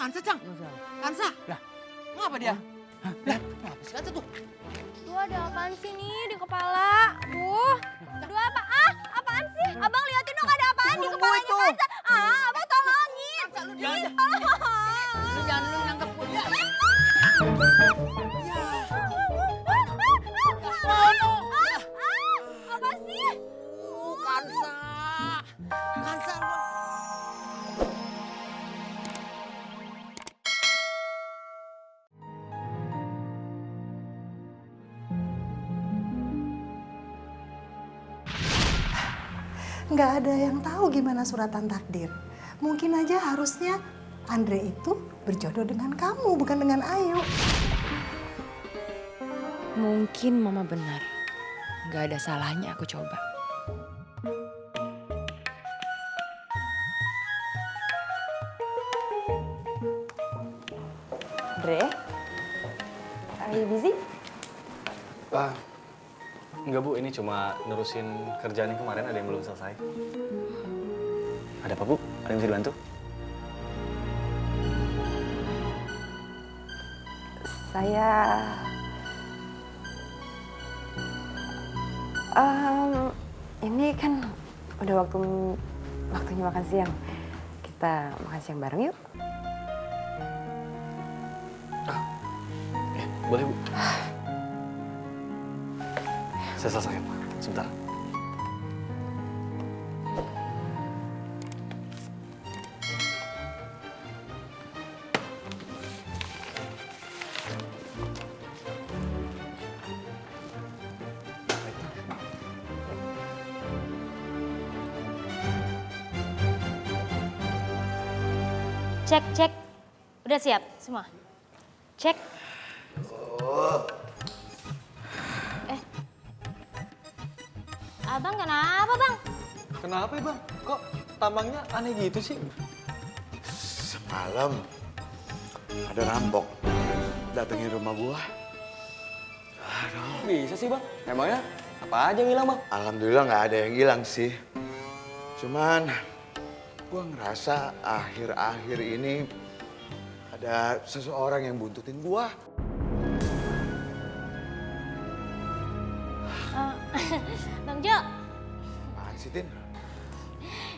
Kansa, Cang. Kansa. Lah. Ngapa dia? Lah, ngapa sih Kansa tuh? Duh, ada apaan sih nih di kepala? Duh, apa? Apaan sih? Abang liatin dong ada apaan di kepalanya Kansa. Abang tolongin. Kansa, lu Ih, dia aja. Lu jangan lu nangkep gue. Apa sih? Kansa. Kansa, lu. Nggak ada yang tahu gimana suratan takdir. Mungkin aja harusnya Andre itu berjodoh dengan kamu, bukan dengan Ayu. Mungkin Mama benar. Gak ada salahnya aku coba. Andre, are you busy? Enggak Bu, ini cuma nerusin kerjaan yang kemarin ada yang belum selesai. Ada apa Bu? Ada yang bisa dibantu? Saya ini kan udah waktunya makan siang. Kita makan siang bareng yuk. Boleh Bu. Saya selesaikan, sebentar. Cek. Udah siap semua? Cek. Abang kenapa bang? Kenapa ya Bang? Kok tambangnya aneh gitu sih? Semalam ada rampok datengin rumah gua. Bisa sih Bang. Emangnya apa aja yang hilang Bang? Alhamdulillah nggak ada yang hilang sih. Cuman gua ngerasa akhir-akhir ini ada seseorang yang buntutin gua. Bang Jo. Apaan sih, Tin?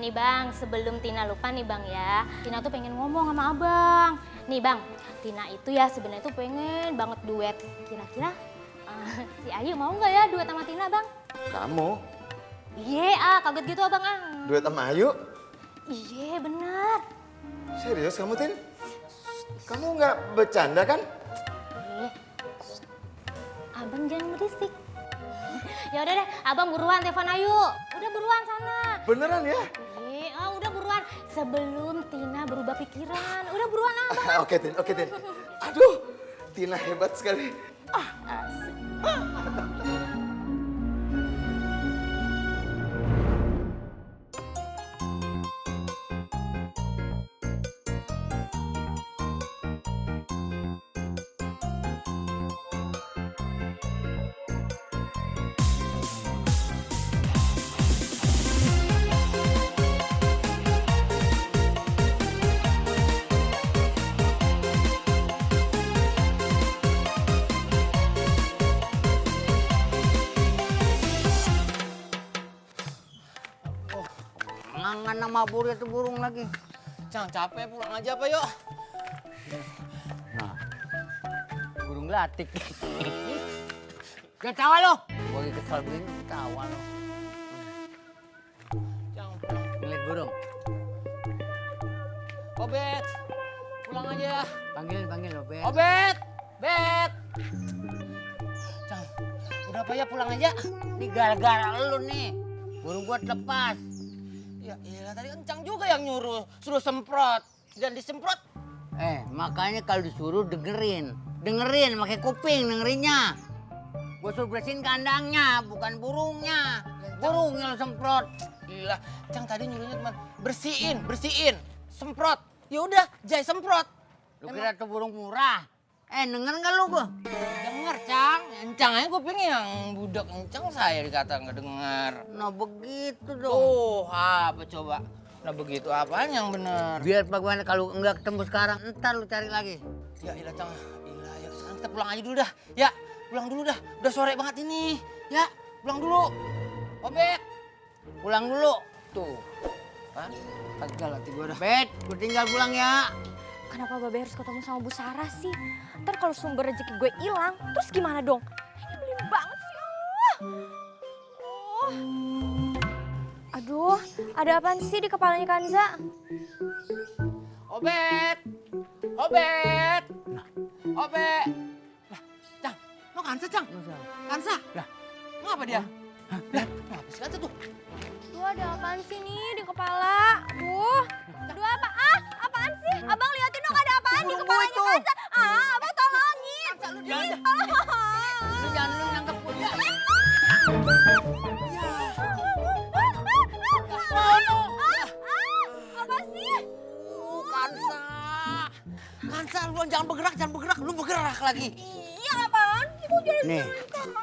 Nih bang, sebelum Tina lupa nih bang ya. Tina tuh pengen ngomong sama abang. Nih bang, Tina itu ya sebenarnya tuh pengen banget duet. Kira-kira si Ayu mau nggak ya duet sama Tina bang? Kamu Iya, kaget gitu abang duet sama Ayu? Iya bener. Serius kamu, Tin? Kamu nggak bercanda kan? Eh, abang jangan berisik. Ya udah deh, abang buruan telepon Ayu. Udah buruan sana. Beneran ya? Udah buruan sebelum Tina berubah pikiran. Udah buruan abang. Oke, Tin. Aduh, Tina hebat sekali. Asik. Ngangan nama buru itu burung lagi. Cang, capek pulang aja apa yuk? Nah, burung gelatik. Ketawa lo. Gue lagi kesel begini, ketawa lo. Cang, pulang. Ngeliat burung. Obet, pulang aja. Panggil lo, Ben. Obet, Bet. Cang, udah apa ya pulang aja? Ini gara-gara lu nih. Burung gua lepas. Ya iyalah tadi kan Cang juga yang nyuruh, suruh semprot. Dan disemprot. Makanya kalau disuruh dengerin. Dengerin, pakai kuping dengerinnya. Gua suruh bersihin kandangnya, bukan burungnya. Burungnya lo semprot. Gila, Cang tadi nyuruhnya cuma bersihin, semprot. Ya udah, Jai semprot. Lu kira tuh burung murah? Denger nggak lu gua? Denger, Cang. Cang aja gue pengen yang budak Cang saya dikata nggak denger. Nah begitu dong. Tuh, apa coba? Nah begitu apaan yang bener? Biar bagaimana kalau enggak ketemu sekarang, ntar lu cari lagi. Ya ilah Cang, ilah ya sekarang kita pulang aja dulu dah. Ya, pulang dulu dah. Udah sore banget ini. Ya, pulang dulu. Obet. Pulang dulu. Tuh. Kan? Tegal hati gua dah. Bet, gue tinggal pulang ya. Kenapa Babe harus ketemu sama Bu Sarah sih? Ntar kalau sumber rezeki gue hilang, terus gimana dong? Nyebelin banget sih. Aduh, ada apaan sih di kepalanya Kanza? Obet. Obet. Nah, Obet. Lah, Cang, lo Kansa, Cang. Kansa. Lah, ngapa dia? Lah, ngapa sih Kansa tuh? Duh, ada apaan sih nih di kepala? Duh apa? Apaan sih? Abang liatin dong ada apaan di kepalanya Kanza. Abang tolongin. Kansa, lu dia. Lu jangan lu nangkep gue. Apa sih? Kansa. Kansa, lu jangan bergerak. Lu bergerak lagi. Iya apaan sih? Kok jadi Nih,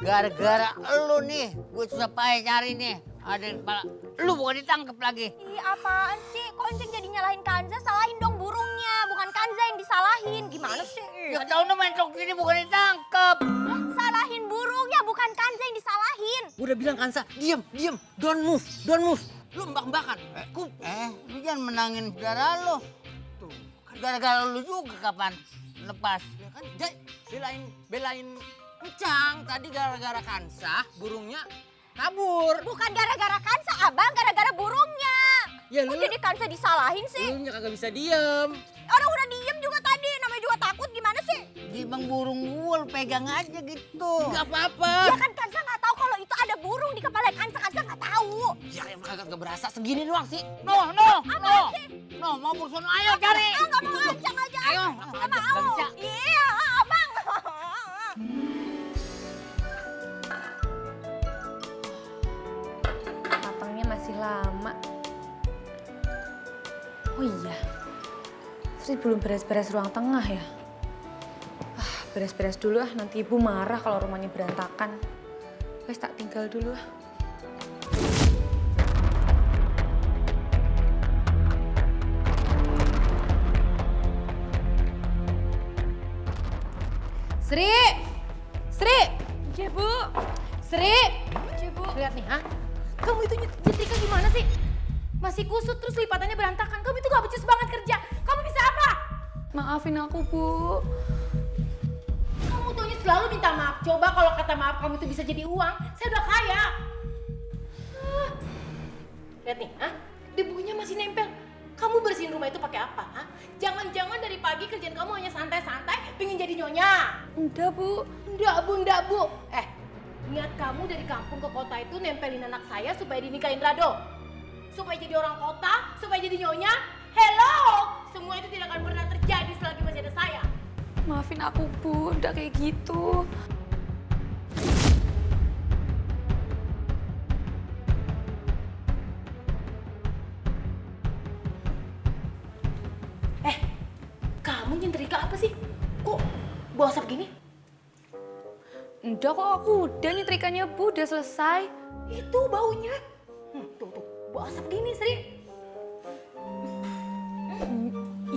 gara-gara lu nih, gue susah payah nyari nih. Ada yang kepala, lu bukan ditangkep lagi. Ih, apaan sih? Kok Encing jadi nyalahin Kanza? Salahin dong burungnya, bukan Kanza yang disalahin. Gimana sih? Ya tahu namanya mentok ini bukan ditangkep. Salahin burungnya, bukan Kanza yang disalahin. Gua udah bilang Kansa, diam. Don't move. Lu mbak-mbakan. Lu jangan menangin saudara lu. Tuh, Gara-gara lu juga kapan lepas. ya kan belain Encang tadi gara-gara Kansa burungnya kabur. Bukan gara-gara Kanza, abang gara-gara burungnya. Ya Kok jadi Kanza disalahin sih? lu kagak bisa diem. Orang udah diem juga tadi, namanya juga takut gimana sih? Di bang burung gua lu pegang aja gitu. Gak apa-apa. Ya kan Kanza nggak tahu kalau itu ada burung di kepala Kanza nggak tahu. Ya yang kagak berasa segini doang sih. No, mau bersono ayo cari. Nggak mau Encang aja. Ayo, Nggak mau. Iya, abang. Matangnya masih lama. Oh iya, Sri belum beres-beres ruang tengah ya? Beres-beres dulu nanti ibu marah kalau rumahnya berantakan. Wes tak tinggal dulu Sri! Iya, Bu. Sri! Iya, Bu. Lihat nih, kamu itu nyetrika gimana sih? Masih kusut terus lipatannya berantakan. Kamu itu gak becus banget kerja. Kamu bisa apa? Maafin aku, Bu. Kamu tuh selalu minta maaf. Coba kalau kata maaf kamu itu bisa jadi uang, saya udah kaya. Lihat nih, debunya masih nempel. Kamu bersihin rumah itu pakai apa? Jangan-jangan dari pagi kerjaan kamu hanya santai-santai, pengen jadi nyonya. Enggak, Bu. Enggak, Bu. Niat kamu dari kampung ke kota itu nempelin anak saya supaya dinikahin Rado. Supaya jadi orang kota, supaya jadi nyonya. Hello! Semua itu tidak akan pernah terjadi selagi masih ada saya. Maafin aku, Bu. Enggak kayak gitu. Kamu nyetrika apa sih? Kok bau asap gini? Udah kok, aku udah nyetrikanya, Bu. Udah selesai. Itu baunya. Tuh, bau asap gini, Sri.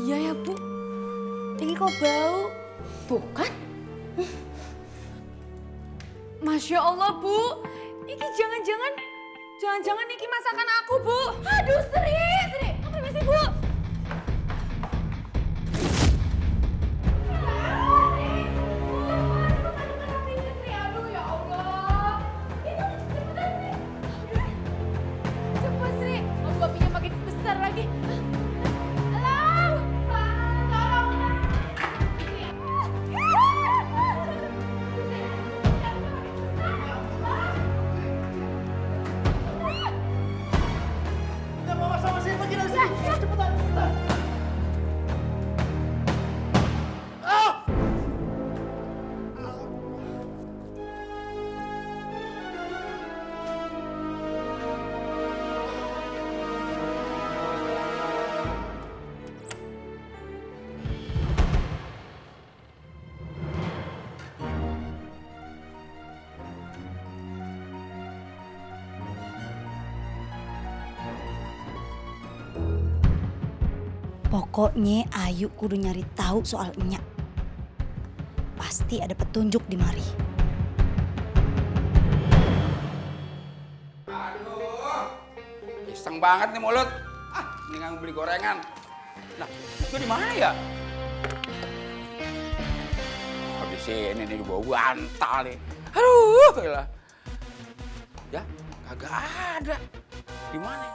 Iya ya, Bu. Ini kok bau. Tuh kan? Masya Allah, Bu. Ini jangan-jangan ini masakan aku, Bu. Aduh, Sri. Permisi, Bu. Pokoknya Ayu kudu nyari tahu soal Enya. Pasti ada petunjuk di mari. Iseng banget nih mulut. Mendingan beli gorengan. Nah, itu di mana ya? Oh, di sini nih, di bawah bantal nih. Aduh, gila. Ya, kagak ada. Di mana?